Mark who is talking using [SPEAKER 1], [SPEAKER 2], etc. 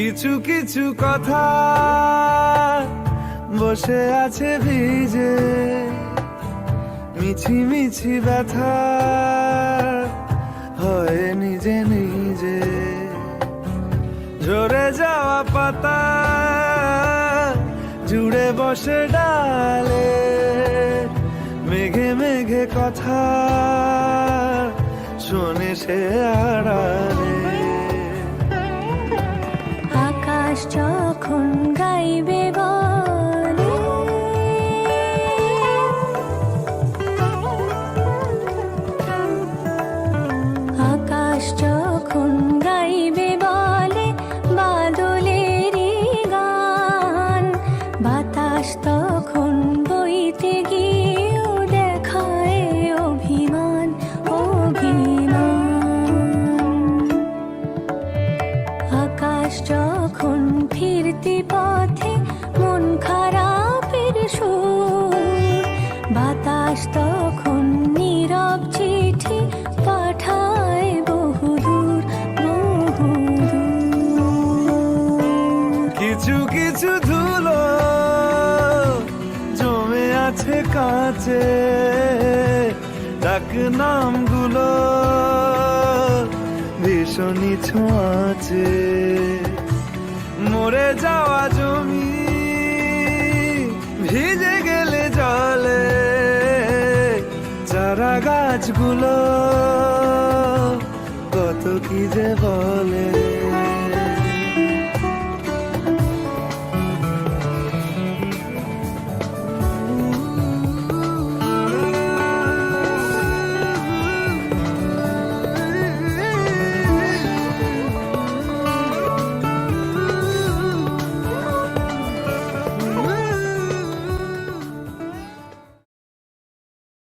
[SPEAKER 1] কিছু কিছু কথা বসে আছে ভিজে, মিছি মিছি ব্যথা হয় নিজে নিজে। ঝরে যাওয়া পাতা জুড়ে বসে ডালে, মেঘে মেঘে কথা শোনে সে আড়ালে।
[SPEAKER 2] আকাশ যখন গাইবে বলে, আকাশ যখন গাইবে বলে বাদলেরই গান, বাতাস তখন বইতে গিয়েও দেখায় অভিমান অভিমান। আকাশ যখন ফিরতি পথে মন খারাপের সুর, বাতাস তখন নীরব চিঠি পাঠায় বহুদূর বহুদূর।
[SPEAKER 1] কিছু কিছু ধুলো জমে আছে কাঁচে, ডাক নামগুলো ভীষণই ছোঁয়াচে। মরে যাওয়া জমি ভিজে গেলে জলে, চারা গাছগুলো কত কি যে বলে।